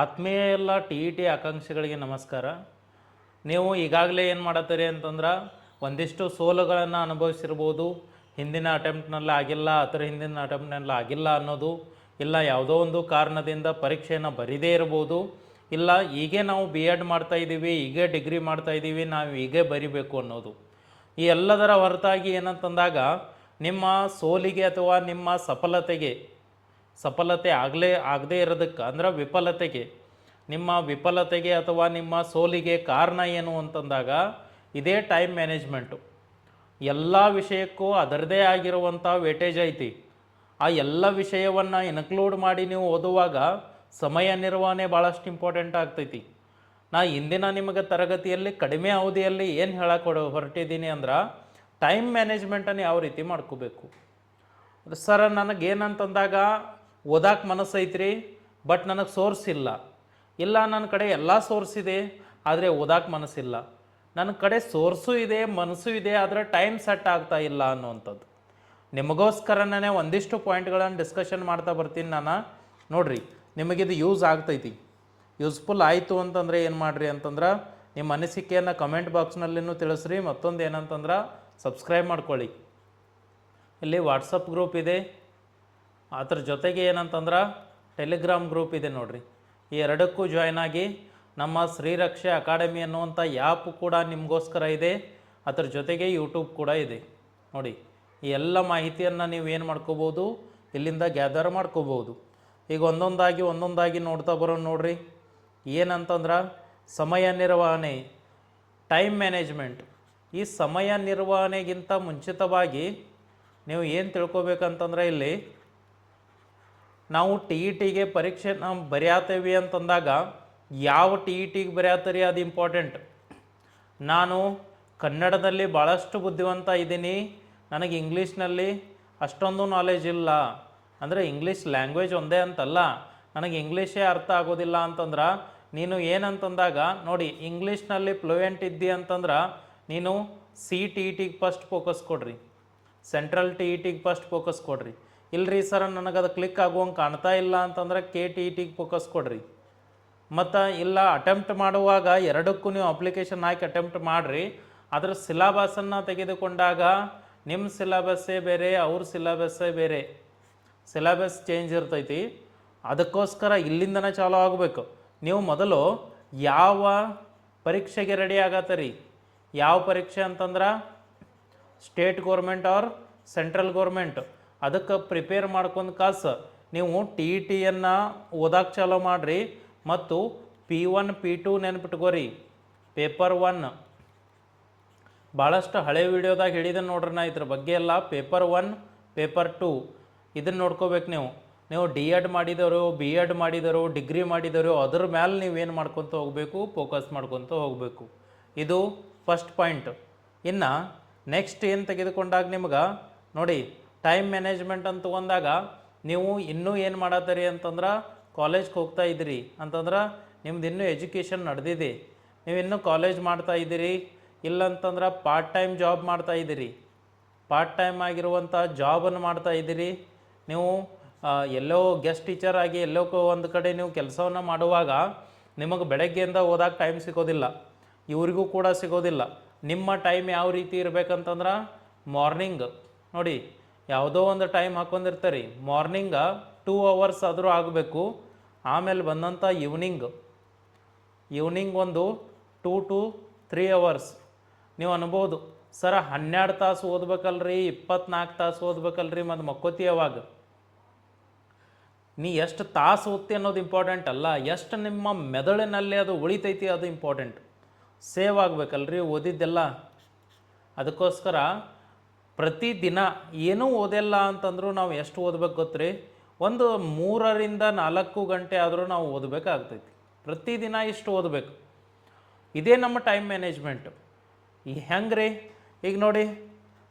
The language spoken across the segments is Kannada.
ಆತ್ಮೀಯ ಎಲ್ಲ ಟಿ ಇ ಟಿ ಆಕಾಂಕ್ಷಿಗಳಿಗೆ ನಮಸ್ಕಾರ. ನೀವು ಈಗಾಗಲೇ ಏನು ಮಾಡತ್ತೀರಿ ಅಂತಂದ್ರೆ ಒಂದಿಷ್ಟು ಸೋಲುಗಳನ್ನು ಅನುಭವಿಸಿರ್ಬೋದು. ಹಿಂದಿನ ಅಟೆಂಪ್ಟ್ನಲ್ಲಿ ಆಗಿಲ್ಲ, ಅದರ ಹಿಂದಿನ ಅಟೆಂಪ್ಟ್ನಲ್ಲಿ ಆಗಿಲ್ಲ ಅನ್ನೋದು, ಇಲ್ಲ ಯಾವುದೋ ಒಂದು ಕಾರಣದಿಂದ ಪರೀಕ್ಷೆಯನ್ನು ಬರೀದೇ ಇರ್ಬೋದು, ಇಲ್ಲ ಹೀಗೆ ನಾವು ಬಿ ಎಡ್ ಮಾಡ್ತಾಯಿದ್ದೀವಿ, ಹೀಗೆ ಡಿಗ್ರಿ ಮಾಡ್ತಾಯಿದ್ದೀವಿ, ನಾವು ಹೀಗೆ ಬರಿಬೇಕು ಅನ್ನೋದು. ಈ ಎಲ್ಲದರ ಹೊರತಾಗಿ ಏನಂತಂದಾಗ ನಿಮ್ಮ ಸೋಲಿಗೆ ಅಥವಾ ನಿಮ್ಮ ಸಫಲತೆ ಆಗದೇ ಇರೋದಕ್ಕೆ ಅಂದ್ರೆ ನಿಮ್ಮ ವಿಫಲತೆಗೆ ಅಥವಾ ನಿಮ್ಮ ಸೋಲಿಗೆ ಕಾರಣ ಏನು ಅಂತಂದಾಗ ಇದೇ ಟೈಮ್ ಮ್ಯಾನೇಜ್ಮೆಂಟು. ಎಲ್ಲ ವಿಷಯಕ್ಕೂ ಅದರದೇ ಆಗಿರುವಂಥ ವೇಟೇಜ್ ಐತಿ. ಆ ಎಲ್ಲ ವಿಷಯವನ್ನು ಇನ್ಕ್ಲೂಡ್ ಮಾಡಿ ನೀವು ಓದುವಾಗ ಸಮಯ ನಿರ್ವಹಣೆ ಭಾಳಷ್ಟು ಇಂಪಾರ್ಟೆಂಟ್ ಆಗ್ತೈತಿ. ನಾ ಇಂದಿನ ನಿಮಗೆ ತರಗತಿಯಲ್ಲಿ ಕಡಿಮೆ ಅವಧಿಯಲ್ಲಿ ಏನು ಹೊರಟಿದ್ದೀನಿ ಅಂದ್ರೆ ಟೈಮ್ ಮ್ಯಾನೇಜ್ಮೆಂಟನ್ನು ಯಾವ ರೀತಿ ಮಾಡ್ಕೋಬೇಕು. ಸರ್ ನನಗೇನಂತಂದಾಗ ಓದಕ್ಕೆ ಮನಸ್ಸು ಐತ್ರಿ, ಬಟ್ ನನಗೆ ಸೋರ್ಸ್ ಇಲ್ಲ ನನ್ನ ಕಡೆ ಎಲ್ಲ ಸೋರ್ಸ್ ಇದೆ ಆದರೆ ಓದಕ್ಕೆ ಮನಸ್ಸಿಲ್ಲ. ನನ್ನ ಕಡೆ ಸೋರ್ಸು ಇದೆ, ಮನಸ್ಸು ಇದೆ, ಆದರೆ ಟೈಮ್ ಸೆಟ್ ಆಗ್ತಾ ಇಲ್ಲ ಅನ್ನುವಂಥದ್ದು. ನಿಮಗೋಸ್ಕರನೇ ಒಂದಿಷ್ಟು ಪಾಯಿಂಟ್ಗಳನ್ನು ಡಿಸ್ಕಷನ್ ಮಾಡ್ತಾ ಬರ್ತೀನಿ ನಾನು. ನೋಡಿರಿ, ನಿಮಗಿದು ಯೂಸ್ ಆಗ್ತೈತಿ. ಯೂಸ್ಫುಲ್ ಆಯಿತು ಅಂತಂದರೆ ಏನು ಮಾಡಿರಿ ಅಂತಂದ್ರೆ ನಿಮ್ಮ ಅನಿಸಿಕೆಯನ್ನು ಕಮೆಂಟ್ ಬಾಕ್ಸ್ನಲ್ಲಿನೂ ತಿಳಿಸ್ರಿ. ಮತ್ತೊಂದು ಏನಂತಂದ್ರೆ ಸಬ್ಸ್ಕ್ರೈಬ್ ಮಾಡ್ಕೊಳ್ಳಿ. ಇಲ್ಲಿ ವಾಟ್ಸಪ್ ಗ್ರೂಪ್ ಇದೆ, ಅದ್ರ ಜೊತೆಗೆ ಏನಂತಂದ್ರೆ ಟೆಲಿಗ್ರಾಮ್ ಗ್ರೂಪ್ ಇದೆ. ನೋಡಿರಿ, ಈ ಎರಡಕ್ಕೂ ಜಾಯ್ನ್ ಆಗಿ ನಮ್ಮ ಶ್ರೀರಕ್ಷೆ ಅಕಾಡೆಮಿ ಅನ್ನುವಂಥ ಆ್ಯಪ್ ಕೂಡ ನಿಮಗೋಸ್ಕರ ಇದೆ. ಅದರ ಜೊತೆಗೆ ಯೂಟ್ಯೂಬ್ ಕೂಡ ಇದೆ. ನೋಡಿ, ಈ ಎಲ್ಲ ಮಾಹಿತಿಯನ್ನು ನೀವು ಏನು ಮಾಡ್ಕೋಬೋದು, ಇಲ್ಲಿಂದ ಗ್ಯಾದರ್ ಮಾಡ್ಕೋಬೋದು. ಈಗ ಒಂದೊಂದಾಗಿ ನೋಡ್ತಾ ಬರೋಣ. ನೋಡಿರಿ, ಏನಂತಂದ್ರೆ ಸಮಯ ನಿರ್ವಹಣೆ, ಟೈಮ್ ಮ್ಯಾನೇಜ್ಮೆಂಟ್. ಈ ಸಮಯ ನಿರ್ವಹಣೆಗಿಂತ ಮುಂಚಿತವಾಗಿ ನೀವು ಏನು ತಿಳ್ಕೊಬೇಕಂತಂದ್ರೆ, ಇಲ್ಲಿ ನಾವು ಟಿ ಇ ಟಿಗೆ ಪರೀಕ್ಷೆ ನಾವು ಬರೆಯತ್ತೇವೆ ಅಂತಂದಾಗ ಯಾವ ಟಿ ಇ ಟಿಗೆ ಬರೆಯತ್ತೀರಿ ಅದು ಇಂಪಾರ್ಟೆಂಟ್. ನಾನು ಕನ್ನಡದಲ್ಲಿ ಭಾಳಷ್ಟು ಬುದ್ಧಿವಂತ ಇದ್ದೀನಿ, ನನಗೆ ಇಂಗ್ಲೀಷ್ನಲ್ಲಿ ಅಷ್ಟೊಂದು ನಾಲೆಜ್ ಇಲ್ಲ ಅಂದರೆ ಇಂಗ್ಲೀಷ್ ಲ್ಯಾಂಗ್ವೇಜ್ ಒಂದೇ ಅಂತಲ್ಲ, ನನಗೆ ಇಂಗ್ಲೀಷೇ ಅರ್ಥ ಆಗೋದಿಲ್ಲ ಅಂತಂದ್ರೆ ನೀನು ಏನಂತಂದಾಗ ನೋಡಿ, ಇಂಗ್ಲೀಷ್ನಲ್ಲಿ ಫ್ಲೂಯೆಂಟ್ ಇದ್ದಿ ಅಂತಂದ್ರೆ ನೀನು ಸಿ ಟಿ ಇ ಟಿಗೆ ಫಸ್ಟ್ ಫೋಕಸ್ ಕೊಡ್ರಿ, ಸೆಂಟ್ರಲ್ ಟಿ ಇ ಟಿಗೆ ಫಸ್ಟ್ ಫೋಕಸ್ ಕೊಡ್ರಿ. ಇಲ್ಲರಿ ಸರ್ ನನಗದು ಕ್ಲಿಕ್ ಆಗುವಂಗೆ ಕಾಣ್ತಾ ಇಲ್ಲ ಅಂತಂದ್ರೆ ಕೆ ಟಿ ಇ ಟಿಗೆ ಫೋಕಸ್ ಕೊಡ್ರಿ. ಮತ್ತು ಇಲ್ಲ ಅಟೆಂಪ್ಟ್ ಮಾಡುವಾಗ ಎರಡಕ್ಕೂ ನೀವು ಅಪ್ಲಿಕೇಶನ್ ಹಾಕಿ ಅಟೆಂಪ್ಟ್ ಮಾಡಿರಿ. ಅದರ ಸಿಲೆಬಸನ್ನು ತೆಗೆದುಕೊಂಡಾಗ ನಿಮ್ಮ ಸಿಲೆಬಸ್ಸೇ ಬೇರೆ, ಅವ್ರ ಸಿಲೆಬಸ್ಸೇ ಬೇರೆ, ಸಿಲೆಬಸ್ ಚೇಂಜ್ ಇರ್ತೈತಿ. ಅದಕ್ಕೋಸ್ಕರ ಇಲ್ಲಿಂದನೇ ಚಾಲೂ ಆಗಬೇಕು. ನೀವು ಮೊದಲು ಯಾವ ಪರೀಕ್ಷೆಗೆ ರೆಡಿ ಆಗತ್ತೀರಿ, ಯಾವ ಪರೀಕ್ಷೆ ಅಂತಂದ್ರೆ state government or central government, ಅದಕ್ಕೆ ಪ್ರಿಪೇರ್ ಮಾಡ್ಕೊಂಡು ನೀವು ಟಿ ಇ ಟಿಯನ್ನು ಓದಕ್ಕೆ ಚಾಲೋ ಮಾಡಿರಿ. ಮತ್ತು P1 P2 ನೆನ್ಪಿಟ್ಕೋರಿ. ಪೇಪರ್ 1 ಭಾಳಷ್ಟು ಹಳೆ ವಿಡಿಯೋದಾಗ ಹೇಳಿದೆ ನೋಡ್ರಿ, ನಾ ಇದ್ರ ಬಗ್ಗೆ ಎಲ್ಲ. ಪೇಪರ್ 1 ಪೇಪರ್ 2 ಇದನ್ನು ನೋಡ್ಕೋಬೇಕು. ನೀವು ಡಿ ಎಡ್ ಮಾಡಿದವರು, ಬಿ ಎಡ್ ಮಾಡಿದವರು, ಡಿಗ್ರಿ ಮಾಡಿದವರು, ಅದ್ರ ಮೇಲೆ ನೀವೇನು ಮಾಡ್ಕೊತ ಹೋಗಬೇಕು, ಫೋಕಸ್ ಮಾಡ್ಕೊತ ಹೋಗಬೇಕು. ಇದು ಫಸ್ಟ್ ಪಾಯಿಂಟ್. ಇನ್ನು ನೆಕ್ಸ್ಟ್ ಏನು ತೆಗೆದುಕೊಂಡಾಗ ನಿಮ್ಗೆ ನೋಡಿ, ಟೈಮ್ ಮ್ಯಾನೇಜ್ಮೆಂಟ್ ಅಂತ ತೊಗೊಂಡಾಗ ನೀವು ಇನ್ನೂ ಏನು ಮಾಡತ್ತೀರಿ ಅಂತಂದ್ರೆ ಕಾಲೇಜ್ಗೆ ಹೋಗ್ತಾ ಇದ್ದೀರಿ ಅಂತಂದ್ರೆ ನಿಮ್ದು ಇನ್ನೂ ಎಜುಕೇಷನ್ ನಡೆದಿದೆ, ನೀವು ಇನ್ನೂ ಕಾಲೇಜ್ ಮಾಡ್ತಾ ಇದ್ದೀರಿ, ಇಲ್ಲಂತಂದ್ರೆ ಪಾರ್ಟ್ ಟೈಮ್ ಜಾಬ್ ಮಾಡ್ತಾ ಇದ್ದೀರಿ, ಪಾರ್ಟ್ ಟೈಮ್ ಆಗಿರುವಂಥ ಜಾಬನ್ನು ಮಾಡ್ತಾ ಇದ್ದೀರಿ. ನೀವು ಎಲ್ಲೋ ಗೆಸ್ಟ್ ಟೀಚರ್ ಆಗಿ ಎಲ್ಲೋ ಒಂದು ಕಡೆ ನೀವು ಕೆಲಸವನ್ನು ಮಾಡುವಾಗ ನಿಮಗೆ ಬೆಳಗ್ಗೆಯಿಂದ ಓದೋಕೆ ಟೈಮ್ ಸಿಗೋದಿಲ್ಲ, ಇವ್ರಿಗೂ ಕೂಡ ಸಿಗೋದಿಲ್ಲ. ನಿಮ್ಮ ಟೈಮ್ ಯಾವ ರೀತಿ ಇರಬೇಕಂತಂದ್ರೆ ಮಾರ್ನಿಂಗ್ ನೋಡಿ, ಯಾವುದೋ ಒಂದು ಟೈಮ್ ಹಾಕ್ಕೊಂಡಿರ್ತಾರೆ, ಮಾರ್ನಿಂಗ 2 hours ಆದರೂ ಆಗಬೇಕು. ಆಮೇಲೆ ಬಂದಂಥ ಈವ್ನಿಂಗ್ ಒಂದು 2 to 3 hours. ನೀವು ಅನ್ಬೋದು, ಸರ 12 ತಾಸು ಓದ್ಬೇಕಲ್ರಿ, 24 ತಾಸು ಓದ್ಬೇಕಲ್ರಿ, ಮತ್ತು ಮಕ್ಕೋತಿ ಯಾವಾಗ? ನೀ ಎಷ್ಟು ತಾಸು ಓದ್ತಿ ಅನ್ನೋದು ಇಂಪಾರ್ಟೆಂಟ್ ಅಲ್ಲ, ಎಷ್ಟು ನಿಮ್ಮ ಮೆದುಳಿನಲ್ಲಿ ಅದು ಉಳಿತೈತಿ ಅದು ಇಂಪಾರ್ಟೆಂಟ್. ಸೇವ್ ಆಗಬೇಕಲ್ರಿ ಓದಿದ್ದೆಲ್ಲ. ಅದಕ್ಕೋಸ್ಕರ ಪ್ರತಿದಿನ ಏನೂ ಓದಿಲ್ಲ ಅಂತಂದರೂ ನಾವು ಎಷ್ಟು ಓದ್ಬೇಕು ಗೊತ್ತ್ರಿ, ಒಂದು 3 ರಿಂದ 4 ಗಂಟೆ ಆದರೂ ನಾವು ಓದಬೇಕಾಗ್ತೈತಿ. ಪ್ರತಿದಿನ ಇಷ್ಟು ಓದಬೇಕು. ಇದೇ ನಮ್ಮ ಟೈಮ್ ಮ್ಯಾನೇಜ್ಮೆಂಟು. ಈ ಹೆಂಗೆ ರೀ, ಈಗ ನೋಡಿ,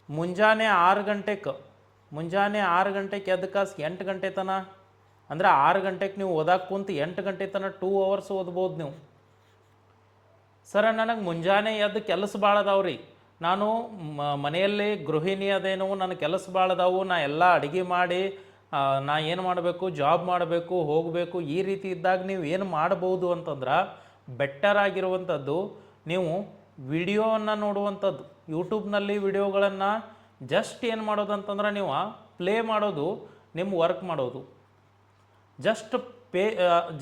ಮುಂಜಾನೆ 6 ಗಂಟೆಗೆ ಎದ್ದು 8 ಗಂಟೆ ತನಕ ಅಂದರೆ 6 ಗಂಟೆಗೆ ನೀವು ಓದಕ್ಕೆ ಕುಂತು 8 ಗಂಟೆ ತನಕ 2 hours ಓದ್ಬೋದು ನೀವು. ಸರ ನನಗೆ ಮುಂಜಾನೆ ಎದ್ದು ಕೆಲಸ ಭಾಳ ಅದಾವ್ರಿ, ನಾನು ಮನೆಯಲ್ಲಿ ಗೃಹಿಣಿ ಅದೇನು, ನನ್ನ ಕೆಲಸ ಭಾಳ ಅದಾವು, ನಾ ಎಲ್ಲ ಅಡುಗೆ ಮಾಡಿ ನಾ ಏನು ಮಾಡಬೇಕು, ಜಾಬ್ ಮಾಡಬೇಕು, ಹೋಗಬೇಕು, ಈ ರೀತಿ ಇದ್ದಾಗ ನೀವು ಏನು ಮಾಡ್ಬೋದು ಅಂತಂದ್ರೆ ಬೆಟರ್ ಆಗಿರುವಂಥದ್ದು ನೀವು ವಿಡಿಯೋವನ್ನು ನೋಡುವಂಥದ್ದು. ಯೂಟ್ಯೂಬ್ನಲ್ಲಿ ವಿಡಿಯೋಗಳನ್ನು ಜಸ್ಟ್ ಏನು ಮಾಡೋದು ಅಂತಂದ್ರೆ ನೀವು ಪ್ಲೇ ಮಾಡೋದು, ನಿಮ್ಮ ವರ್ಕ್ ಮಾಡೋದು,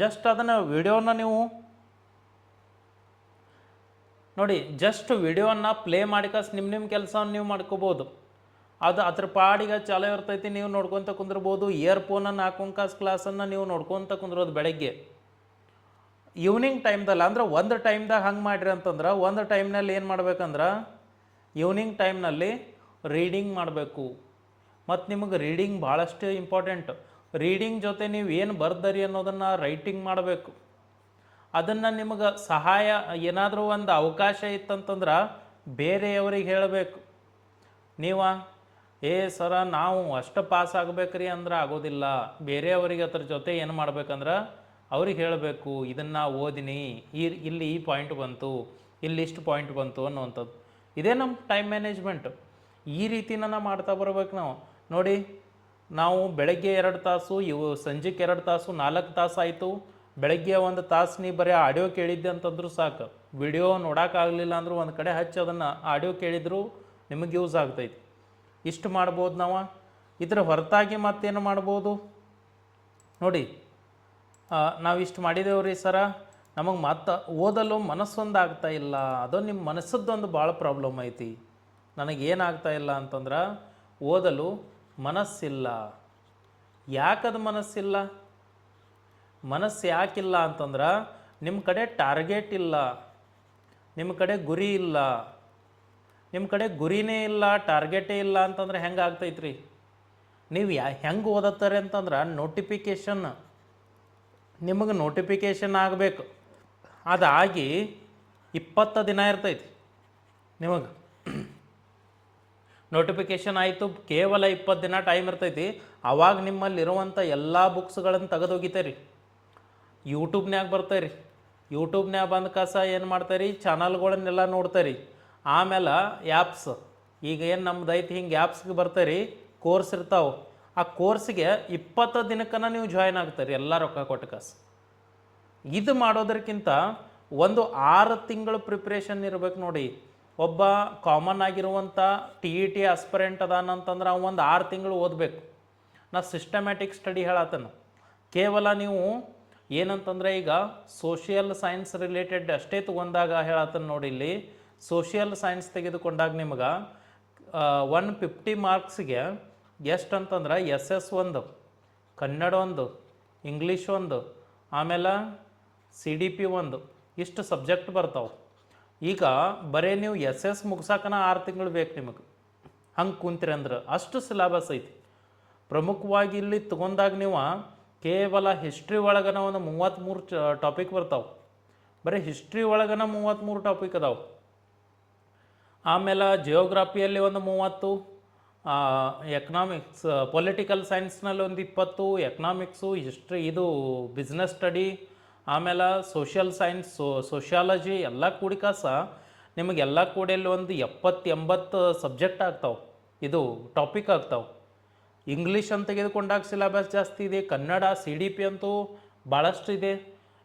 ಜಸ್ಟ್ ಅದನ್ನು ವಿಡಿಯೋನ ನೀವು ನೋಡಿ, ಜಸ್ಟ್ ವಿಡಿಯೋನ ಪ್ಲೇ ಮಾಡಿಕಾಸ್ ನಿಮ್ಮ ಕೆಲಸವನ್ನು ನೀವು ಮಾಡ್ಕೋಬೋದು. ಅದು ಅದ್ರ ಪಾಡಿಗೆ ಚಾಲೋ ಇರ್ತೈತಿ, ನೀವು ನೋಡ್ಕೊತ ಕುಂದಿರ್ಬೋದು. ಇಯರ್ಫೋನನ್ನು ಹಾಕೊಂಕಾಸ್ ಕ್ಲಾಸನ್ನು ನೀವು ನೋಡ್ಕೊತ ಕುಂದಿರೋದು ಬೆಳಗ್ಗೆ. ಈವ್ನಿಂಗ್ ಟೈಮ್ದಲ್ಲಿ ಅಂದ್ರೆ ಒಂದು ಟೈಮ್ದಾಗ ಹಂಗೆ ಮಾಡಿರಿ ಅಂತಂದ್ರೆ, ಒಂದು ಟೈಮ್ನಲ್ಲಿ ಏನು ಮಾಡ್ಬೇಕಂದ್ರೆ ಈವ್ನಿಂಗ್ ಟೈಮ್ನಲ್ಲಿ ರೀಡಿಂಗ್ ಮಾಡಬೇಕು. ಮತ್ತು ನಿಮಗೆ ರೀಡಿಂಗ್ ಭಾಳಷ್ಟು ಇಂಪಾರ್ಟೆಂಟ್. ರೀಡಿಂಗ್ ಜೊತೆ ನೀವು ಏನು ಬರ್ದರಿ ಅನ್ನೋದನ್ನು ರೈಟಿಂಗ್ ಮಾಡಬೇಕು. ಅದನ್ನು ನಿಮಗೆ ಸಹಾಯ ಏನಾದರೂ ಒಂದು ಅವಕಾಶ ಇತ್ತಂತಂದ್ರೆ ಬೇರೆಯವರಿಗೆ ಹೇಳಬೇಕು. ನೀವು ಸರ ನಾವು ಅಷ್ಟು ಪಾಸ್ ಆಗಬೇಕ್ರಿ ಅಂದ್ರೆ ಆಗೋದಿಲ್ಲ. ಬೇರೆಯವರಿಗೆ ಅದ್ರ ಜೊತೆ ಏನು ಮಾಡ್ಬೇಕಂದ್ರೆ ಅವ್ರಿಗೆ ಹೇಳಬೇಕು, ಇದನ್ನು ಓದಿನಿ, ಇಲ್ಲಿ ಈ ಪಾಯಿಂಟ್ ಬಂತು, ಇಲ್ಲಿ ಇಷ್ಟು ಪಾಯಿಂಟ್ ಬಂತು ಅನ್ನುವಂಥದ್ದು. ಇದೇ ನಮ್ಮ ಟೈಮ್ ಮ್ಯಾನೇಜ್ಮೆಂಟ್. ಈ ರೀತಿನ ನಾವು ಮಾಡ್ತಾ ಬರ್ಬೇಕು. ನಾವು ನೋಡಿ, ನಾವು ಬೆಳಗ್ಗೆ 2 ತಾಸು, ಸಂಜೆಗೆ 2 ತಾಸು, 4 ತಾಸು ಆಯಿತು. ಬೆಳಗ್ಗೆ 1 ತಾಸು ನೀ ಬರೀ ಆಡಿಯೋ ಕೇಳಿದ್ದೆ ಅಂತಂದ್ರೂ ಸಾಕು. ವಿಡಿಯೋ ನೋಡೋಕ್ಕಾಗಲಿಲ್ಲ ಅಂದರೂ ಒಂದು ಕಡೆ ಹಚ್ಚಿ ಅದನ್ನು ಆಡಿಯೋ ಕೇಳಿದರೂ ನಿಮಗೆ ಯೂಸ್ ಆಗ್ತೈತಿ. ಇಷ್ಟು ಮಾಡ್ಬೋದು ನಾವು. ಇದರ ಹೊರತಾಗಿ ಮತ್ತೇನು ಮಾಡ್ಬೋದು ನೋಡಿ, ನಾವಿಷ್ಟು ಮಾಡಿದೇವ್ರಿ ಸರ, ನಮಗೆ ಮತ್ತೆ ಓದಲು ಮನಸ್ಸೊಂದು ಆಗ್ತಾ ಇಲ್ಲ. ಅದು ನಿಮ್ಮ ಮನಸ್ಸದ್ದೊಂದು ಭಾಳ ಪ್ರಾಬ್ಲಮ್ ಐತಿ. ನನಗೇನಾಗ್ತಾ ಇಲ್ಲ ಅಂತಂದ್ರೆ ಓದಲು ಮನಸ್ಸಿಲ್ಲ. ಯಾಕದು ಮನಸ್ಸಿಲ್ಲ? ಮನಸ್ಸು ಯಾಕಿಲ್ಲ ಅಂತಂದ್ರೆ ನಿಮ್ಮ ಕಡೆ ಟಾರ್ಗೆಟ್ ಇಲ್ಲ, ನಿಮ್ಮ ಕಡೆ ಗುರಿ ಇಲ್ಲ. ನಿಮ್ಮ ಕಡೆ ಗುರಿನೇ ಇಲ್ಲ, ಟಾರ್ಗೆಟೇ ಇಲ್ಲ ಅಂತಂದ್ರೆ ಹೆಂಗೆ ಆಗ್ತೈತ್ರಿ? ನೀವು ಹೆಂಗೆ ಓದತ್ತಾರೆ ಅಂತಂದ್ರೆ ನಿಮಗೆ ನೋಟಿಫಿಕೇಷನ್ ಆಗಬೇಕು. ಅದಾಗಿ 20 ದಿನ ಇರ್ತೈತಿ. ನಿಮಗೆ ನೋಟಿಫಿಕೇಷನ್ ಆಯಿತು, ಕೇವಲ 20 ದಿನ ಟೈಮ್ ಇರ್ತೈತಿ. ಆವಾಗ ನಿಮ್ಮಲ್ಲಿರುವಂಥ ಎಲ್ಲ ಬುಕ್ಸ್ಗಳನ್ನು ತೆಗೆದೋಗಿತೀರಿ, ಯೂಟ್ಯೂಬ್ನ್ಯಾಗ ಬರ್ತಾಯಿರಿ. ಯೂಟ್ಯೂಬ್ನ್ಯಾಗ ಬಂದ ಕಾಸ ಏನು ಮಾಡ್ತಾಯಿರಿ, ಚಾನಲ್ಗಳನ್ನೆಲ್ಲ ನೋಡ್ತಾಯಿರಿ. ಆಮೇಲೆ ಆ್ಯಪ್ಸ್, ಈಗ ಏನು ನಮ್ದು ಐತಿ ಹಿಂಗೆ ಆ್ಯಪ್ಸ್ಗೆ ಬರ್ತಾಯಿರಿ, ಕೋರ್ಸ್ ಇರ್ತಾವೆ. ಆ ಕೋರ್ಸಿಗೆ 20 ದಿನಕ್ಕನ ನೀವು ಜಾಯ್ನ್ ಆಗ್ತಾರೆ, ಎಲ್ಲ ರೊಕ್ಕ ಕೊಟ್ಟು ಕಾಸು. ಇದು ಮಾಡೋದಕ್ಕಿಂತ ಒಂದು 6 ತಿಂಗಳು ಪ್ರಿಪ್ರೇಷನ್ ಇರಬೇಕು ನೋಡಿ. ಒಬ್ಬ ಕಾಮನ್ ಆಗಿರುವಂಥ TET ಆಸ್ಪರೆಂಟ್ ಅದಾನಂತಂದ್ರೆ ಅವ ಒಂದು 6 ತಿಂಗಳು ಓದಬೇಕು. ನಾ ಸಿಸ್ಟಮ್ಯಾಟಿಕ್ ಸ್ಟಡಿ ಹೇಳತ್ತನ. ಕೇವಲ ನೀವು ಏನಂತಂದರೆ ಈಗ ಸೋಷಿಯಲ್ ಸೈನ್ಸ್ ರಿಲೇಟೆಡ್ ಅಷ್ಟೇ ತೊಗೊಂಡಾಗ ಹೇಳತ್ತನ ನೋಡಿ. ಇಲ್ಲಿ ಸೋಷಿಯಲ್ ಸೈನ್ಸ್ ತೆಗೆದುಕೊಂಡಾಗ ನಿಮ್ಗೆ 150 ಮಾರ್ಕ್ಸಿಗೆ ಎಷ್ಟು ಅಂತಂದ್ರೆ SS 1, ಕನ್ನಡ 1, ಇಂಗ್ಲೀಷ್ 1, ಆಮೇಲೆ CDP 1, ಇಷ್ಟು ಸಬ್ಜೆಕ್ಟ್ ಬರ್ತಾವೆ. ಈಗ ಬರೀ ನೀವು SS ಮುಗ್ಸಾಕನ 6 ತಿಂಗಳು ಬೇಕು ನಿಮಗೆ. ಹಂಗೆ ಕುಂತೀರಿ ಅಂದ್ರೆ ಅಷ್ಟು ಸಿಲೆಬಸ್ ಐತಿ. ಪ್ರಮುಖವಾಗಿ ಇಲ್ಲಿ ತೊಗೊಂಡಾಗ ನೀವು ಕೇವಲ ಹಿಸ್ಟ್ರಿ ಒಳಗನ ಒಂದು 33 ಟಾಪಿಕ್ ಬರ್ತಾವೆ. ಬರೀ ಹಿಸ್ಟ್ರಿ ಒಳಗನ 33 ಟಾಪಿಕ್ ಅದಾವೆ. ಆಮೇಲೆ ಜಿಯೋಗ್ರಫಿಯಲ್ಲಿ ಒಂದು 30, ಎಕನಾಮಿಕ್ಸ್ ಪೊಲಿಟಿಕಲ್ ಸೈನ್ಸ್ನಲ್ಲಿ ಒಂದು 20, ಎಕನಾಮಿಕ್ಸು, ಹಿಸ್ಟ್ರಿ, ಇದು ಬಿಸ್ನೆಸ್ ಸ್ಟಡಿ, ಆಮೇಲೆ ಸೋಷಿಯಲ್ ಸೈನ್ಸ್, ಸೋಷಿಯಾಲಜಿ ಎಲ್ಲ ಕೂಡಿಕಾಸ ನಿಮಗೆಲ್ಲ ಕೂಡಿಯಲ್ಲಿ ಒಂದು 70-80 ಸಬ್ಜೆಕ್ಟ್ ಆಗ್ತಾವೆ, ಇದು ಟಾಪಿಕ್ ಆಗ್ತಾವೆ. ಇಂಗ್ಲೀಷ್ ಅಂತ ತೆಗೆದುಕೊಂಡಾಗ ಸಿಲೆಬಸ್ ಜಾಸ್ತಿ ಇದೆ. ಕನ್ನಡ CDP ಅಂತೂ ಭಾಳಷ್ಟು ಇದೆ.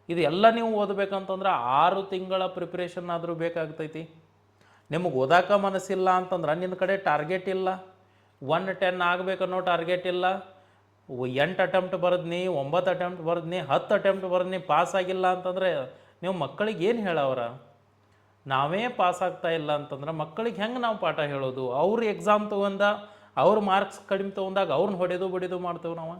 ಇದು ಎಲ್ಲ ನೀವು ಓದಬೇಕಂತಂದ್ರೆ 6 ತಿಂಗಳ ಪ್ರಿಪ್ರೇಷನ್ ಆದರೂ ಬೇಕಾಗ್ತೈತಿ. ನಿಮಗೆ ಓದಾಕ ಮನಸ್ಸಿಲ್ಲ ಅಂತಂದ್ರೆ ನಿನ್ನ ಕಡೆ ಟಾರ್ಗೆಟ್ ಇಲ್ಲ, 110 ಆಗಬೇಕನ್ನೋ ಟಾರ್ಗೆಟ್ ಇಲ್ಲ. 8 ಅಟೆಂಪ್ಟ್ ಬರೆದ್ನಿ, 9 ಅಟೆಂಪ್ಟ್ ಬರೆದ್ನಿ, 10 ಅಟೆಂಪ್ಟ್ ಬರೆದ್ನಿ, ಪಾಸ್ ಆಗಿಲ್ಲ ಅಂತಂದರೆ ನೀವು ಮಕ್ಕಳಿಗೆ ಏನು ಹೇಳವ್ರ? ನಾವೇ ಪಾಸ್ ಆಗ್ತಾ ಇಲ್ಲ ಅಂತಂದ್ರೆ ಮಕ್ಕಳಿಗೆ ಹೆಂಗೆ ನಾವು ಪಾಠ ಹೇಳೋದು? ಅವ್ರು ಎಕ್ಸಾಮ್ ತೊಗೊಂಡ ಅವ್ರ ಮಾರ್ಕ್ಸ್ ಕಡಿಮೆ ತೊಗೊಂಡಾಗ ಅವ್ರನ್ನ ಹೊಡೆದು ಬಡಿದು ಮಾಡ್ತೇವೆ ನಾವು.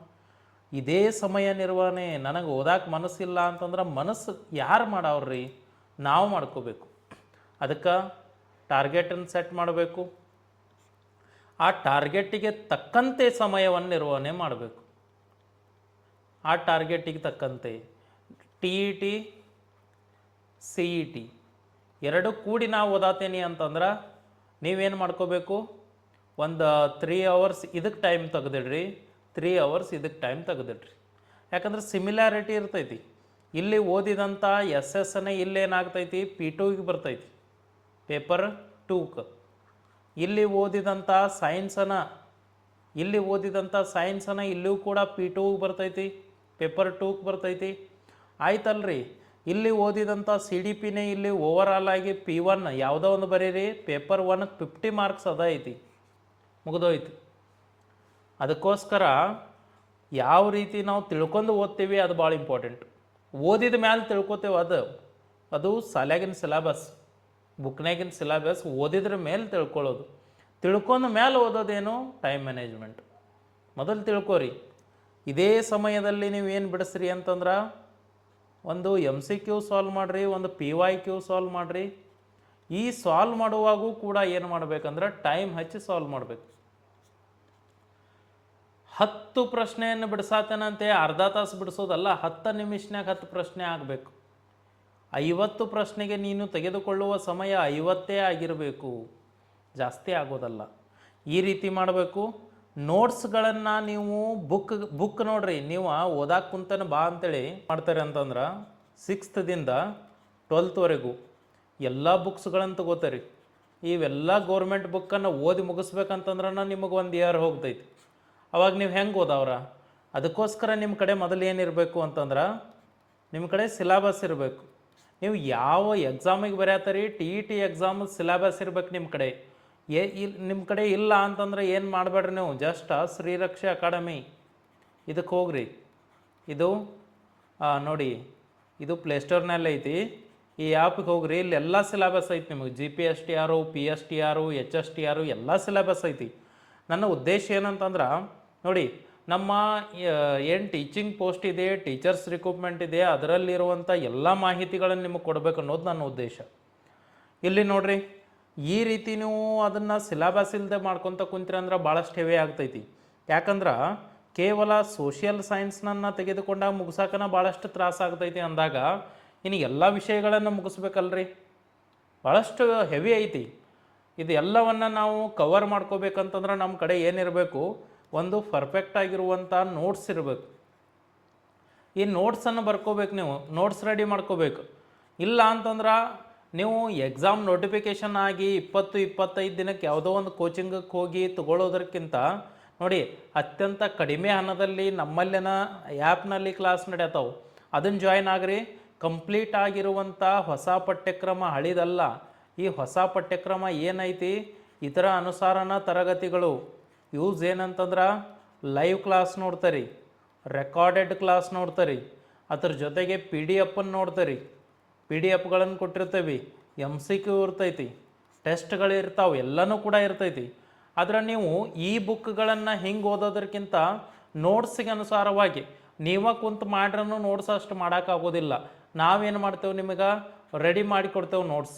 ಇದೇ ಸಮಯ ನಿರ್ವಹಣೆ. ನನಗೆ ಓದಾಕೆ ಮನಸ್ಸಿಲ್ಲ ಅಂತಂದ್ರೆ ಮನಸ್ಸು ಯಾರು ಮಾಡವ್ರಿ? ನಾವು ಮಾಡ್ಕೋಬೇಕು. ಅದಕ್ಕೆ ಟಾರ್ಗೆಟನ್ನು ಸೆಟ್ ಮಾಡಬೇಕು. ಆ ಟಾರ್ಗೆಟಿಗೆ ತಕ್ಕಂತೆ ಸಮಯವನ್ನು ನಿರ್ವಹಣೆ ಮಾಡಬೇಕು. ಆ ಟಾರ್ಗೆಟಿಗೆ ತಕ್ಕಂತೆ TET CET ಎರಡು ಕೂಡಿ ನಾವು ಓದಾತೇನಿ ಅಂತಂದ್ರೆ ನೀವೇನು ಮಾಡ್ಕೋಬೇಕು, ಒಂದು 3 ಅವರ್ಸ್ ಇದಕ್ಕೆ ಟೈಮ್ ತೆಗೆದಿಡ್ರಿ, 3 ಅವರ್ಸ್ ಇದಕ್ಕೆ ಟೈಮ್ ತೆಗೆದಿಡ್ರಿ. ಯಾಕಂದ್ರೆ ಸಿಮಿಲಾರಿಟಿ ಇರ್ತೈತಿ. ಇಲ್ಲಿ ಓದಿದಂಥ SS ಇಲ್ಲೇನಾಗ್ತೈತಿ, P2ಗೆ ಬರ್ತೈತಿ, ಪೇಪರ್ 2ಕ್ಕೆ. ಇಲ್ಲಿ ಓದಿದಂಥ ಸೈನ್ಸನ್ನು ಇಲ್ಲಿ ಓದಿದಂಥ ಸೈನ್ಸನ್ನು ಇಲ್ಲಿಯೂ ಕೂಡ P2 ಬರ್ತೈತಿ, ಪೇಪರ್ 2 ಬರ್ತೈತಿ. ಆಯ್ತಲ್ರಿ, ಇಲ್ಲಿ ಓದಿದಂಥ CDPನೇ ಇಲ್ಲಿ ಓವರಾಲ್ ಆಗಿ P1 ಯಾವುದೋ ಒಂದು ಬರೀರಿ, ಪೇಪರ್ 1 50 ಮಾರ್ಕ್ಸ್ ಅದ ಐತಿ, ಮುಗಿದೋಯ್ತು. ಅದಕ್ಕೋಸ್ಕರ ಯಾವ ರೀತಿ ನಾವು ತಿಳ್ಕೊಂಡು ಓದ್ತೀವಿ ಅದು ಭಾಳ ಇಂಪಾರ್ಟೆಂಟ್. ಓದಿದ ಮ್ಯಾಲೆ ತಿಳ್ಕೊತೇವೆ ಅದು ಶಾಲ್ಯಾಗಿನ ಸಿಲೆಬಸ್, ಬುಕ್ನಾಗಿನ ಸಿಲೆಬಸ್ ಓದಿದ್ರ ಮೇಲೆ ತಿಳ್ಕೊಳ್ಳೋದು. ತಿಳ್ಕೊಂಡ ಮೇಲೆ ಓದೋದೇನು ಟೈಮ್ ಮ್ಯಾನೇಜ್ಮೆಂಟ್. ಮೊದಲು ತಿಳ್ಕೊರಿ. ಇದೇ ಸಮಯದಲ್ಲಿ ನೀವು ಏನು ಬಿಡಿಸ್ರಿ ಅಂತಂದ್ರೆ ಒಂದು MCQ ಸಾಲ್ವ್ ಮಾಡಿರಿ, ಒಂದು PYQ ಸಾಲ್ವ್ ಮಾಡಿರಿ. ಈ ಸಾಲ್ವ್ ಮಾಡುವಾಗೂ ಕೂಡ ಏನು ಮಾಡಬೇಕಂದ್ರೆ ಟೈಮ್ ಹಚ್ಚಿ ಸಾಲ್ವ್ ಮಾಡಬೇಕು. 10 ಪ್ರಶ್ನೆಯನ್ನು ಬಿಡಿಸಾತೇನಂತೆ ಅರ್ಧ ತಾಸು ಬಿಡಿಸೋದಲ್ಲ, 10 ನಿಮಿಷನಾಗ 10 ಪ್ರಶ್ನೆ ಆಗಬೇಕು. 50 ಪ್ರಶ್ನೆಗೆ ನೀನು ತೆಗೆದುಕೊಳ್ಳುವ ಸಮಯ 50 ಆಗಿರಬೇಕು, ಜಾಸ್ತಿ ಆಗೋದಲ್ಲ. ಈ ರೀತಿ ಮಾಡಬೇಕು. ನೋಟ್ಸ್ಗಳನ್ನು ನೀವು ಬುಕ್ ನೋಡ್ರಿ, ನೀವು ಓದಾಕೆ ಕುಂತನ ಬಾ ಅಂತೇಳಿ ಮಾಡ್ತಾರೆ ಅಂತಂದ್ರೆ 6th ದಿಂದ 12th ವರೆಗೂ ಎಲ್ಲ ಬುಕ್ಸ್ಗಳನ್ನು ತಗೋತಾರೆ. ಇವೆಲ್ಲ ಗೌರ್ಮೆಂಟ್ ಬುಕ್ಕನ್ನು ಓದಿ ಮುಗಿಸ್ಬೇಕಂತಂದ್ರೆ ನಿಮಗೆ ಒಂದು ಇಯರ್ ಹೋಗ್ತೈತಿ. ಅವಾಗ ನೀವು ಹೆಂಗೆ ಓದವ್ರ? ಅದಕ್ಕೋಸ್ಕರ ನಿಮ್ಮ ಕಡೆ ಮೊದಲು ಏನಿರಬೇಕು ಅಂತಂದ್ರೆ ನಿಮ್ಮ ಕಡೆ ಸಿಲೆಬಸ್ ಇರಬೇಕು. ನೀವು ಯಾವ ಎಕ್ಸಾಮಿಗೆ ಬರೆಯತ್ತೀರಿ, TET ಎಕ್ಸಾಮ್ ಸಿಲೆಬಸ್ ಇರ್ಬೇಕು ನಿಮ್ಮ ಕಡೆ. ನಿಮ್ಮ ಕಡೆ ಇಲ್ಲ ಅಂತಂದ್ರೆ ಏನು ಮಾಡಬೇಡ್ರಿ, ನೀವು ಜಸ್ಟ್ ಶ್ರೀರಕ್ಷೆ ಅಕಾಡೆಮಿ ಇದಕ್ಕೆ ಹೋಗ್ರಿ. ಇದು ನೋಡಿ, ಇದು ಪ್ಲೇಸ್ಟೋರ್ನಲ್ಲಿ ಐತಿ. ಈ ಆ್ಯಪಿಗೆ ಹೋಗ್ರಿ, ಇಲ್ಲಿ ಎಲ್ಲ ಸಿಲೆಬಸ್ ಐತಿ ನಿಮಗೆ. GPSTR, PSTR, HSTR ಎಲ್ಲ ಸಿಲೆಬಸ್ ಐತಿ. ನನ್ನ ಉದ್ದೇಶ ಏನಂತಂದ್ರೆ ನೋಡಿ, ನಮ್ಮ ಏನು ಟೀಚಿಂಗ್ ಪೋಸ್ಟ್ ಇದೆ, ಟೀಚರ್ಸ್ ರಿಕ್ರೂಟ್ಮೆಂಟ್ ಇದೆ, ಅದರಲ್ಲಿರುವಂಥ ಎಲ್ಲ ಮಾಹಿತಿಗಳನ್ನು ನಿಮಗೆ ಕೊಡಬೇಕು ಅನ್ನೋದು ನನ್ನ ಉದ್ದೇಶ. ಇಲ್ಲಿ ನೋಡ್ರಿ, ಈ ರೀತಿ ನೀವು ಅದನ್ನು ಸಿಲೆಬಸ್ ಇಲ್ಲದೆ ಮಾಡ್ಕೊತ ಕುಂತ್ರಿ ಅಂದ್ರೆ ಭಾಳಷ್ಟು ಹೆವಿ ಆಗ್ತೈತಿ. ಯಾಕಂದ್ರೆ ಕೇವಲ ಸೋಷಿಯಲ್ ಸೈನ್ಸ್ನನ್ನು ತೆಗೆದುಕೊಂಡಾಗ ಮುಗಿಸಾಕನ ಭಾಳಷ್ಟು ತ್ರಾಸ ಆಗ್ತೈತಿ ಅಂದಾಗ ಇನ್ನು ಎಲ್ಲ ವಿಷಯಗಳನ್ನು ಮುಗಿಸ್ಬೇಕಲ್ರಿ, ಭಾಳಷ್ಟು ಹೆವಿ ಐತಿ. ಇದು ಎಲ್ಲವನ್ನು ನಾವು ಕವರ್ ಮಾಡ್ಕೋಬೇಕಂತಂದ್ರೆ ನಮ್ಮ ಕಡೆ ಏನಿರಬೇಕು, ಒಂದು ಪರ್ಫೆಕ್ಟ್ ಆಗಿರುವಂಥ ನೋಟ್ಸ್ ಇರಬೇಕು. ಈ ನೋಟ್ಸನ್ನು ಬರ್ಕೋಬೇಕು, ನೀವು ನೋಟ್ಸ್ ರೆಡಿ ಮಾಡ್ಕೋಬೇಕು. ಇಲ್ಲ ಅಂತಂದ್ರೆ ನೀವು ಎಕ್ಸಾಮ್ ನೋಟಿಫಿಕೇಷನ್ ಆಗಿ 20-25 ದಿನಕ್ಕೆ ಯಾವುದೋ ಒಂದು ಕೋಚಿಂಗಕ್ಕೆ ಹೋಗಿ ತಗೊಳ್ಳೋದಕ್ಕಿಂತ ನೋಡಿ, ಅತ್ಯಂತ ಕಡಿಮೆ ಹಣದಲ್ಲಿ ನಮ್ಮಲ್ಲಿನ ಆ್ಯಪ್ನಲ್ಲಿ ಕ್ಲಾಸ್ ನಡೆಯತ್ತವು, ಅದನ್ನು ಜಾಯ್ನ್ ಆಗ್ರಿ. ಕಂಪ್ಲೀಟ್ ಆಗಿರುವಂಥ ಹೊಸ ಪಠ್ಯಕ್ರಮ ಹಳಿದಲ್ಲ. ಈ ಹೊಸ ಪಠ್ಯಕ್ರಮ ಏನೈತಿ, ಇದರ ಅನುಸಾರನ ತರಗತಿಗಳು. ಯೂಸ್ ಏನಂತಂದ್ರೆ ಲೈವ್ ಕ್ಲಾಸ್ ನೋಡ್ತಾರೆ, ರೆಕಾರ್ಡೆಡ್ ಕ್ಲಾಸ್ ನೋಡ್ತಾರೆ, ಅದ್ರ ಜೊತೆಗೆ PDF ನೋಡ್ತಾರೆ. PDFಗಳನ್ನು ಕೊಟ್ಟಿರ್ತೇವೆ, MCQ ಇರ್ತೈತಿ, ಟೆಸ್ಟ್ಗಳು ಇರ್ತಾವೆ, ಎಲ್ಲನೂ ಕೂಡ ಇರ್ತೈತಿ. ಆದರೆ ನೀವು ಈ ಬುಕ್ಗಳನ್ನು ಹಿಂಗೆ ಓದೋದಕ್ಕಿಂತ ನೋಟ್ಸಿಗೆ ಅನುಸಾರವಾಗಿ ನೀವೇ ಕುಂತು ಮಾಡ್ರೂ ನೋಟ್ಸ್ ಅಷ್ಟು ಮಾಡೋಕ್ಕಾಗೋದಿಲ್ಲ. ನಾವೇನು ಮಾಡ್ತೇವೆ, ನಿಮಗೆ ರೆಡಿ ಮಾಡಿ ಕೊಡ್ತೇವೆ ನೋಟ್ಸ್.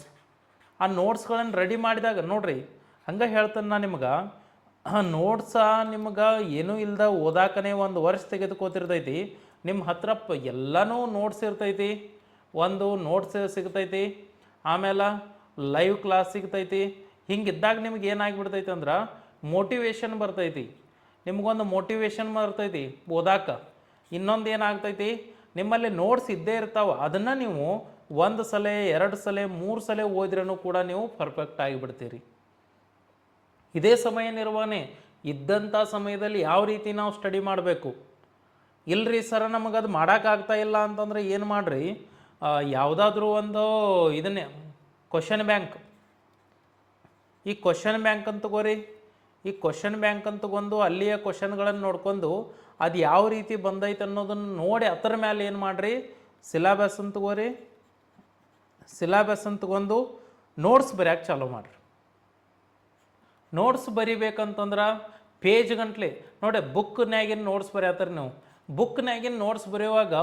ಆ ನೋಟ್ಸ್ಗಳನ್ನು ರೆಡಿ ಮಾಡಿದಾಗ ನೋಡ್ರಿ, ಹಂಗೆ ಹೇಳ್ತೇನೆ ನಾನು ನಿಮ್ಗೆ, ನೋಟ್ಸ ನಿಮ್ಗೆ ಏನೂ ಇಲ್ದ ಓದಾಕನೇ 1 ವರ್ಷ ತೆಗೆದುಕೋತಿರ್ತೈತಿ. ನಿಮ್ಮ ಹತ್ರ ಎಲ್ಲನೂ ನೋಟ್ಸ್ ಇರ್ತೈತಿ, ಒಂದು ನೋಟ್ಸ್ ಸಿಗ್ತೈತಿ, ಆಮೇಲೆ ಲೈವ್ ಕ್ಲಾಸ್ ಸಿಗ್ತೈತಿ. ಹಿಂಗಿದ್ದಾಗ ನಿಮ್ಗೆ ಏನಾಗಿಬಿಡ್ತೈತಿ ಅಂದ್ರೆ ಮೋಟಿವೇಶನ್ ಬರ್ತೈತಿ, ನಿಮಗೊಂದು ಮೋಟಿವೇಶನ್ ಬರ್ತೈತಿ ಓದಾಕ. ಇನ್ನೊಂದು ಏನಾಗ್ತೈತಿ, ನಿಮ್ಮಲ್ಲಿ ನೋಟ್ಸ್ ಇದ್ದೇ ಇರ್ತಾವೆ, ಅದನ್ನು ನೀವು 1 ಸಲ 2 ಸಲ 3 ಸಲ ಓದಿದ್ರೂ ಕೂಡ ನೀವು ಪರ್ಫೆಕ್ಟ್ ಆಗಿಬಿಡ್ತೀರಿ. ಇದೇ ಸಮಯ ನಿರ್ವಹಣೆ ಇದ್ದಂಥ ಸಮಯದಲ್ಲಿ ಯಾವ ರೀತಿ ನಾವು ಸ್ಟಡಿ ಮಾಡಬೇಕು. ಇಲ್ಲರಿ ಸರ್, ನಮಗದು ಮಾಡೋಕ್ಕಾಗ್ತಾ ಇಲ್ಲ ಅಂತಂದರೆ ಏನು ಮಾಡಿರಿ, ಯಾವುದಾದ್ರೂ ಒಂದು ಇದನ್ನೇ ಕ್ವಶನ್ ಬ್ಯಾಂಕ್, ಈ ಕ್ವಶನ್ ಬ್ಯಾಂಕ್ ಅಂತ ತಗೋರಿ. ಈ ಕ್ವಶನ್ ಬ್ಯಾಂಕ್ ಅಂತ ತಗೊಂಡು ಅಲ್ಲಿಯ ಕ್ವಶನ್ಗಳನ್ನು ನೋಡ್ಕೊಂಡು ಅದು ಯಾವ ರೀತಿ ಬಂದೈತೆ ಅನ್ನೋದನ್ನು ನೋಡಿ ಅದರ ಮೇಲೆ ಏನು ಮಾಡಿರಿ, ಸಿಲೆಬಸ್ ಅಂತ ತಗೋರಿ. ಸಿಲೆಬಸ್ ಅಂತ ತಗೊಂಡು ನೋಟ್ಸ್ ಬರೆಯೋಕೆ ಚಾಲೂ ಮಾಡಿರಿ. ನೋಟ್ಸ್ ಬರಿಬೇಕಂತಂದ್ರೆ ಪೇಜ್ ಗಂಟ್ಲೆ ನೋಡಿ, ಬುಕ್ನಾಗಿನ ನೋಟ್ಸ್ ಬರೆಯತ್ತಾರೆ ನೀವು. ಬುಕ್ನಾಗಿನ ನೋಟ್ಸ್ ಬರೆಯುವಾಗ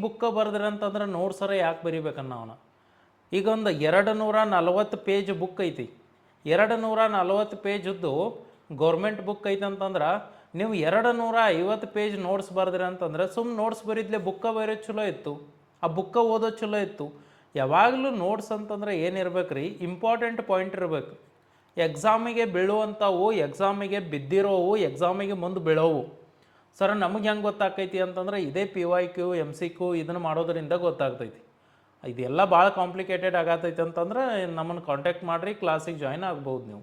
ಬುಕ್ ಬರೆದ್ರಿ ಅಂತಂದ್ರೆ ನೋಟ್ಸರ ಯಾಕೆ ಬರಿಬೇಕನ್ನ ಅವನು. ಈಗ ಒಂದು 240 ಪೇಜ್ ಬುಕ್ ಐತಿ, 240 ಪೇಜದ್ದು ಗೌರ್ಮೆಂಟ್ ಬುಕ್ ಐತೆ ಅಂತಂದ್ರೆ ನೀವು 250 ಪೇಜ್ ನೋಟ್ಸ್ ಬರೆದ್ರಿ ಅಂತಂದ್ರೆ ಸುಮ್ಮನೆ ನೋಟ್ಸ್ ಬರೀದ್ಲೆ ಬುಕ್ಕ ಬರೆಯೋದು ಚಲೋ ಇತ್ತು, ಆ ಬುಕ್ಕ ಓದೋದು ಚಲೋ ಇತ್ತು. ಯಾವಾಗಲೂ ನೋಟ್ಸ್ ಅಂತಂದ್ರೆ ಏನಿರ್ಬೇಕು ರೀ, ಇಂಪಾರ್ಟೆಂಟ್ ಪಾಯಿಂಟ್ ಇರಬೇಕು. ಎಕ್ಸಾಮಿಗೆ ಬೀಳುವಂಥವು, ಎಕ್ಸಾಮಿಗೆ ಬಿದ್ದಿರೋವು, ಎಕ್ಸಾಮಿಗೆ ಮುಂದೆ ಬೀಳೋವು. ಸರ್ ನಮಗೆ ಹೆಂಗೆ ಗೊತ್ತಾಗ್ತೈತಿ ಅಂತಂದ್ರೆ ಇದೇ PYQ MCQ ಇದನ್ನು ಮಾಡೋದ್ರಿಂದ ಗೊತ್ತಾಗ್ತೈತಿ. ಇದೆಲ್ಲ ಭಾಳ ಕಾಂಪ್ಲಿಕೇಟೆಡ್ ಆಗತೈತಿ ಅಂತಂದ್ರೆ ನಮ್ಮನ್ನು ಕಾಂಟ್ಯಾಕ್ಟ್ ಮಾಡಿರಿ, ಕ್ಲಾಸಿಗೆ ಜಾಯ್ನ್ ಆಗ್ಬೋದು ನೀವು.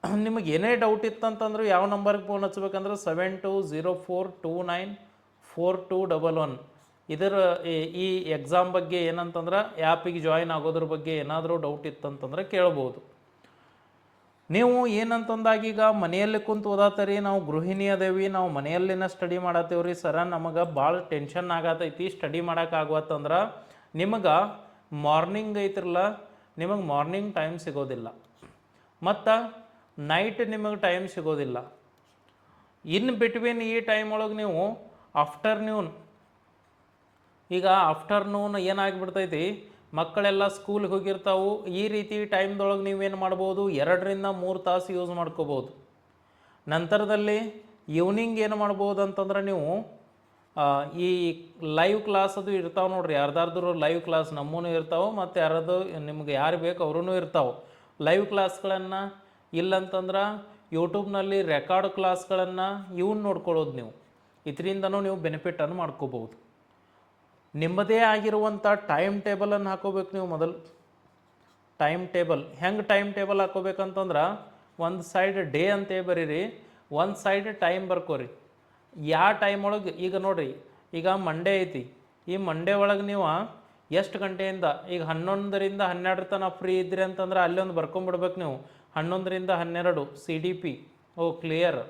ನಿಮಗೆ ಏನೇ ಡೌಟ್ ಇತ್ತಂತಂದ್ರೆ ಯಾವ ನಂಬರ್ಗೆ ಫೋನ್ ಹಚ್ಬೇಕಂದ್ರೆ 7204294211 ಇದರ ಈ ಎಕ್ಸಾಮ್ ಬಗ್ಗೆ ಏನಂತಂದ್ರೆ ಆ್ಯಪಿಗೆ ಜಾಯಿನ್ ಆಗೋದ್ರ ಬಗ್ಗೆ ಏನಾದರೂ ಡೌಟ್ ಇತ್ತಂತಂದ್ರೆ ಕೇಳ್ಬೋದು. ನೀವು ಏನಂತಂದಾಗ ಈಗ ಮನೆಯಲ್ಲಿ ಕುಂತು ಓದಾತರಿ, ನಾವು ಗೃಹಿಣಿ ಅದೇವಿ, ನಾವು ಮನೆಯಲ್ಲಿನ ಸ್ಟಡಿ ಮಾಡತ್ತೇವ್ರಿ ಸರ, ನಮಗೆ ಭಾಳ ಟೆನ್ಷನ್ ಆಗತೈತಿ, ಸ್ಟಡಿ ಮಾಡೋಕ್ಕಾಗತ್ತಂದ್ರೆ ನಿಮಗೆ ಮಾರ್ನಿಂಗ್ ಐತಿರಲ್ಲ, ನಿಮಗೆ ಮಾರ್ನಿಂಗ್ ಟೈಮ್ ಸಿಗೋದಿಲ್ಲ ಮತ್ತು ನೈಟ್ ನಿಮಗೆ ಟೈಮ್ ಸಿಗೋದಿಲ್ಲ. ಇನ್ ಬಿಟ್ವೀನ್ ಈ ಟೈಮ್ ಒಳಗೆ ನೀವು ಆಫ್ಟರ್ನೂನ್, ಈಗ ಆಫ್ಟರ್ನೂನ್ ಏನಾಗಿಬಿಡ್ತೈತಿ, ಮಕ್ಕಳೆಲ್ಲ ಸ್ಕೂಲ್ಗೆ ಹೋಗಿರ್ತಾವೆ. ಈ ರೀತಿ ಟೈಮ್ದೊಳಗೆ ನೀವೇನು ಮಾಡ್ಬೋದು, 2 ರಿಂದ 3 ತಾಸು ಯೂಸ್ ಮಾಡ್ಕೋಬೋದು. ನಂತರದಲ್ಲಿ ಈವ್ನಿಂಗ್ ಏನು ಮಾಡ್ಬೋದು ಅಂತಂದ್ರೆ ನೀವು ಈ ಲೈವ್ ಕ್ಲಾಸ್ ಅದು ಇರ್ತಾವೆ ನೋಡ್ರಿ, ಯಾರ್ದಾರ್ದು ಲೈವ್ ಕ್ಲಾಸ್ ನಮ್ಮೂ ಇರ್ತಾವೆ ಮತ್ತು ಯಾರದು ನಿಮ್ಗೆ ಯಾರು ಬೇಕು ಅವ್ರೂ ಇರ್ತಾವೆ. ಲೈವ್ ಕ್ಲಾಸ್ಗಳನ್ನು ಇಲ್ಲಂತಂದ್ರೆ ಯೂಟ್ಯೂಬ್ನಲ್ಲಿ ರೆಕಾರ್ಡ್ ಕ್ಲಾಸ್ಗಳನ್ನು ಇವನ್ನ ನೋಡ್ಕೊಳ್ಳೋದು ನೀವು. ಇದರಿಂದನೂ ನೀವು ಬೆನಿಫಿಟನ್ನು ಮಾಡ್ಕೋಬೋದು. ನಿಮ್ಮದೇ ಆಗಿರುವಂಥ ಟೈಮ್ ಟೇಬಲನ್ನು ಹಾಕೋಬೇಕು ನೀವು. ಮೊದಲು ಟೈಮ್ ಟೇಬಲ್ ಹೆಂಗೆ ಟೈಮ್ ಟೇಬಲ್ ಹಾಕೋಬೇಕಂತಂದ್ರೆ, ಒಂದು ಸೈಡ್ ಡೇ ಅಂತೇ ಬರೀರಿ, ಒಂದು ಸೈಡ್ ಟೈಮ್ ಬರ್ಕೋರಿ. ಯಾವ ಟೈಮ್ ಒಳಗೆ, ಈಗ ನೋಡಿರಿ, ಈಗ ಮಂಡೇ ಐತಿ, ಈ ಮಂಡೇ ಒಳಗೆ ನೀವು ಎಷ್ಟು ಗಂಟೆಯಿಂದ, ಈಗ 11 ರಿಂದ 12 ತನಕ ಫ್ರೀ ಇದ್ರಿ ಅಂತಂದ್ರೆ ಅಲ್ಲೊಂದು ಬರ್ಕೊಂಬಿಡ್ಬೇಕು ನೀವು. 11 ರಿಂದ 12 CDP, ಓ ಕ್ಲಿಯರ್.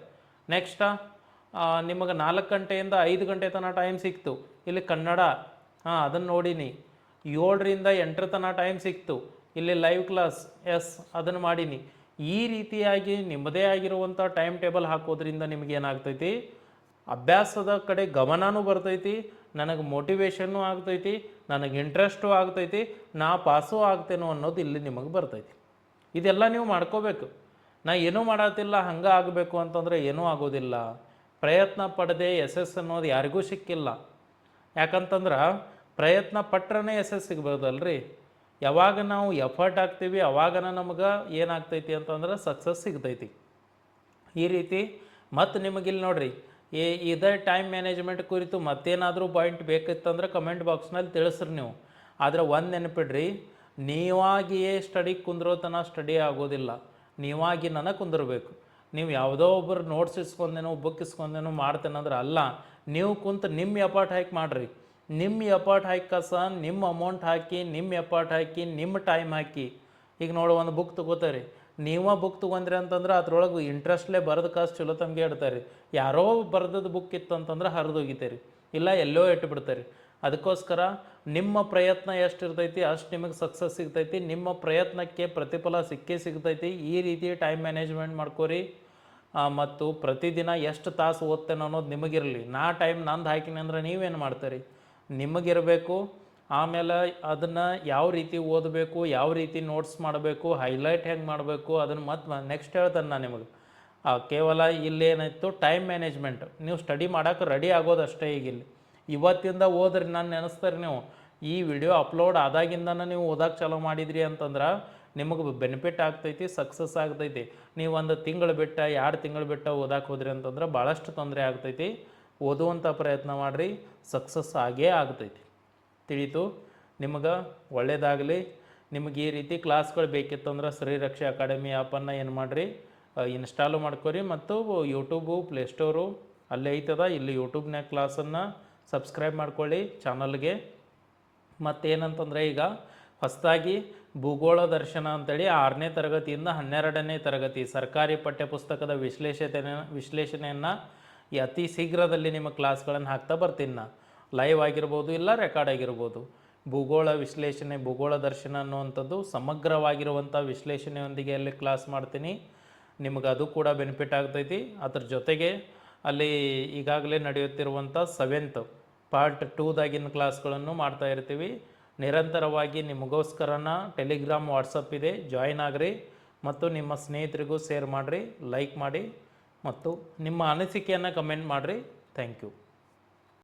ನೆಕ್ಸ್ಟ ನಿಮಗೆ 4 ಗಂಟೆಯಿಂದ 5 ಗಂಟೆ ತನಕ ಟೈಮ್ ಸಿಕ್ತು, ಇಲ್ಲಿ ಕನ್ನಡ, ಅದನ್ನು ನೋಡೀನಿ. 7 ರಿಂದ 8 ತನಕ ಟೈಮ್ ಸಿಕ್ತು, ಇಲ್ಲಿ ಲೈವ್ ಕ್ಲಾಸ್, ಎಸ್ ಅದನ್ನು ಮಾಡೀನಿ. ಈ ರೀತಿಯಾಗಿ ನಿಮ್ಮದೇ ಆಗಿರುವಂಥ ಟೈಮ್ ಟೇಬಲ್ ಹಾಕೋದ್ರಿಂದ ನಿಮಗೇನಾಗ್ತೈತಿ, ಅಭ್ಯಾಸದ ಕಡೆ ಗಮನವೂ ಬರ್ತೈತಿ, ನನಗೆ ಮೋಟಿವೇಶನ್ನು ಆಗ್ತೈತಿ, ನನಗೆ ಇಂಟ್ರೆಸ್ಟು ಆಗ್ತೈತಿ, ನಾ ಪಾಸು ಆಗ್ತೇನೋ ಅನ್ನೋದು ಇಲ್ಲಿ ನಿಮಗೆ ಬರ್ತೈತಿ. ಇದೆಲ್ಲ ನೀವು ಮಾಡ್ಕೋಬೇಕು. ನಾ ಏನೂ ಮಾಡತ್ತಿಲ್ಲ ಹಂಗೆ ಆಗಬೇಕು ಅಂತಂದರೆ ಏನೂ ಆಗೋದಿಲ್ಲ. ಪ್ರಯತ್ನ ಪಡದೆ ಯಶಸ್ಸು ಅನ್ನೋದು ಯಾರಿಗೂ ಸಿಕ್ಕಿಲ್ಲ. ಯಾಕಂತಂದ್ರೆ ಪ್ರಯತ್ನ ಪಟ್ರೇ ಯಶಸ್ಸು ಸಿಗ್ಬೋದಲ್ರಿ. ಯಾವಾಗ ನಾವು ಎಫರ್ಟ್ ಹಾಕ್ತೀವಿ ಅವಾಗನ ನಮಗೆ ಏನಾಗ್ತೈತಿ ಅಂತಂದ್ರೆ ಸಕ್ಸಸ್ ಸಿಗ್ತೈತಿ. ಈ ರೀತಿ ಮತ್ತು ನಿಮಗಿಲ್ಲಿ ನೋಡಿರಿ, ಇದೇ ಟೈಮ್ ಮ್ಯಾನೇಜ್ಮೆಂಟ್ ಕುರಿತು ಮತ್ತೇನಾದರೂ ಪಾಯಿಂಟ್ ಬೇಕಿತ್ತಂದ್ರೆ ಕಮೆಂಟ್ ಬಾಕ್ಸ್ನಲ್ಲಿ ತಿಳಿಸ್ರಿ ನೀವು. ಆದರೆ ಒಂದು ನೆನಪಿಡ್ರಿ, ನೀವಾಗಿಯೇ ಸ್ಟಡಿ ಕುಂದ್ರೋತನ ಸ್ಟಡಿ ಆಗೋದಿಲ್ಲ, ನೀವಾಗಿ ನನಗೆ ಕುಂದಿರ್ಬೇಕು. ನೀವು ಯಾವುದೋ ಒಬ್ಬರು ನೋಟ್ಸ್ ಇಸ್ಕೊಂಡೇನೋ ಬುಕ್ ಇಸ್ಕೊಂಡೇನೋ ಮಾಡ್ತೇನಂದ್ರೆ ಅಲ್ಲ, ನೀವು ಕುಂತು ನಿಮ್ಮ ಎಫರ್ಟ್ ಹಾಕಿ ಮಾಡಿರಿ. ನಿಮ್ಮ ಎಫರ್ಟ್ ಹಾಕಿ ನಿಮ್ಮ ಅಮೌಂಟ್ ಹಾಕಿ, ನಿಮ್ಮ ಎಫರ್ಟ್ ಹಾಕಿ, ನಿಮ್ಮ ಟೈಮ್ ಹಾಕಿ. ಈಗ ನೋಡಿ, ಒಂದು ಬುಕ್ ತೊಗೋತಾರೆ, ನೀವೇ ಬುಕ್ ತೊಗೊಂಡ್ರಿ ಅಂತಂದ್ರೆ ಅದ್ರೊಳಗೆ ಇಂಟ್ರೆಸ್ಟ್ಲೇ ಬರೆದ ಕಾಸು ಚಲೋ ತಮಗೆ ಇಡ್ತಾರೆ. ಯಾರೋ ಬರೆದದ್ದು ಬುಕ್ ಇತ್ತು ಅಂತಂದ್ರೆ ಹರಿದೋಗಿತಾರೆ, ಇಲ್ಲ ಎಲ್ಲೋ ಇಟ್ಟುಬಿಡ್ತಾರೆ. ಅದಕ್ಕೋಸ್ಕರ ನಿಮ್ಮ ಪ್ರಯತ್ನ ಎಷ್ಟು ಇರ್ತೈತಿ ಅಷ್ಟು ನಿಮಗೆ ಸಕ್ಸಸ್ ಸಿಗ್ತೈತಿ. ನಿಮ್ಮ ಪ್ರಯತ್ನಕ್ಕೆ ಪ್ರತಿಫಲ ಸಿಕ್ಕೇ ಸಿಗ್ತೈತಿ. ಈ ರೀತಿ ಟೈಮ್ ಮ್ಯಾನೇಜ್ಮೆಂಟ್ ಮಾಡ್ಕೋರಿ. ಮತ್ತು ಪ್ರತಿದಿನ ಎಷ್ಟು ತಾಸು ಓದ್ತೇನೆ ಅನ್ನೋದು ನಿಮಗಿರಲಿ. ನಾ ಟೈಮ್ ನಂದು ಹಾಕಿನಿ ಅಂದ್ರೆ ನೀವೇನು ಮಾಡ್ತೀರಿ, ನಿಮಗಿರಬೇಕು. ಆಮೇಲೆ ಅದನ್ನು ಯಾವ ರೀತಿ ಓದಬೇಕು, ಯಾವ ರೀತಿ ನೋಟ್ಸ್ ಮಾಡಬೇಕು, ಹೈಲೈಟ್ ಹೆಂಗೆ ಮಾಡಬೇಕು, ಅದನ್ನು ಮತ್ತೆ ನೆಕ್ಸ್ಟ್ ಹೇಳ್ತಾನೆ ನಾನು ನಿಮಗೆ. ಕೇವಲ ಇಲ್ಲೇನಾಯಿತು ಟೈಮ್ ಮ್ಯಾನೇಜ್ಮೆಂಟ್, ನೀವು ಸ್ಟಡಿ ಮಾಡೋಕೆ ರೆಡಿ ಆಗೋದಷ್ಟೇ. ಈಗಿಲ್ಲಿ ಇವತ್ತಿಂದ ಓದ್ರಿ, ನಾನು ನೆನೆಸ್ತಾರೆ ನೀವು ಈ ವಿಡಿಯೋ ಅಪ್ಲೋಡ್ ಆದಾಗಿಂದನೇ ನೀವು ಓದೋಕೆ ಚಾಲೂ ಮಾಡಿದ್ರಿ ಅಂತಂದ್ರೆ ನಿಮಗೆ ಬೆನಿಫಿಟ್ ಆಗ್ತೈತಿ, ಸಕ್ಸಸ್ ಆಗ್ತೈತಿ. ನೀವು 1 ತಿಂಗಳು ಬಿಟ್ಟ 2 ತಿಂಗಳು ಬಿಟ್ಟ ಓದಕ್ಕೆ ಹೋದ್ರಿ ಅಂತಂದ್ರೆ ಭಾಳಷ್ಟು ತೊಂದರೆ ಆಗ್ತೈತಿ. ಓದುವಂಥ ಪ್ರಯತ್ನ ಮಾಡಿರಿ, ಸಕ್ಸಸ್ ಆಗೇ ಆಗ್ತೈತಿ. ತಿಳಿತು? ನಿಮಗೆ ಒಳ್ಳೆಯದಾಗಲಿ. ನಿಮಗೆ ಈ ರೀತಿ ಕ್ಲಾಸ್ಗಳು ಬೇಕಿತ್ತಂದ್ರೆ ಶ್ರೀರಕ್ಷೆ ಅಕಾಡೆಮಿ ಆ್ಯಪನ್ನು ಏನು ಮಾಡಿರಿ, ಇನ್ಸ್ಟಾಲು ಮಾಡ್ಕೊರಿ. ಮತ್ತು ಯೂಟ್ಯೂಬು, ಪ್ಲೇಸ್ಟೋರು ಅಲ್ಲೇ ಐತದ, ಇಲ್ಲಿ ಯೂಟ್ಯೂಬ್ನಾಗ ಕ್ಲಾಸನ್ನು ಸಬ್ಸ್ಕ್ರೈಬ್ ಮಾಡ್ಕೊಳ್ಳಿ ಚಾನಲ್ಗೆ. ಮತ್ತೇನಂತಂದರೆ ಈಗ ಹೊಸದಾಗಿ ಭೂಗೋಳ ದರ್ಶನ ಅಂತೇಳಿ 6ನೇ ತರಗತಿಯಿಂದ 12ನೇ ತರಗತಿ ಸರ್ಕಾರಿ ಪಠ್ಯಪುಸ್ತಕದ ವಿಶ್ಲೇಷಣೆಯನ್ನು ಅತಿ ಶೀಘ್ರದಲ್ಲಿ ನಿಮ್ಮ ಕ್ಲಾಸ್ಗಳನ್ನು ಹಾಕ್ತಾ ಬರ್ತೀನಿ. ನಾ ಲೈವ್ ಆಗಿರ್ಬೋದು, ಇಲ್ಲ ರೆಕಾರ್ಡ್ ಆಗಿರ್ಬೋದು. ಭೂಗೋಳ ವಿಶ್ಲೇಷಣೆ, ಭೂಗೋಳ ದರ್ಶನ ಅನ್ನುವಂಥದ್ದು ಸಮಗ್ರವಾಗಿರುವಂಥ ವಿಶ್ಲೇಷಣೆಯೊಂದಿಗೆ ಅಲ್ಲಿ ಕ್ಲಾಸ್ ಮಾಡ್ತೀನಿ. ನಿಮಗೆ ಅದು ಕೂಡ ಬೆನಿಫಿಟ್ ಆಗ್ತೈತಿ. ಅದ್ರ ಜೊತೆಗೆ ಅಲ್ಲಿ ಈಗಾಗಲೇ ನಡೆಯುತ್ತಿರುವಂಥ 7th ಪಾರ್ಟ್ 2ದಾಗಿನ ಕ್ಲಾಸ್ಗಳನ್ನು ಮಾಡ್ತಾ ಇರ್ತೀವಿ. ನಿರಂತರವಾಗಿ ನಿಮಗೋಸ್ಕರನ ಟೆಲಿಗ್ರಾಮ್, ವಾಟ್ಸಪ್ ಇದೆ, ಜಾಯಿನ್ ಆಗಿರಿ. ಮತ್ತು ನಿಮ್ಮ ಸ್ನೇಹಿತರಿಗೂ ಶೇರ್ ಮಾಡಿರಿ, ಲೈಕ್ ಮಾಡಿ ಮತ್ತು ನಿಮ್ಮ ಅನಿಸಿಕೆಯನ್ನು ಕಮೆಂಟ್ ಮಾಡಿರಿ. Thank you.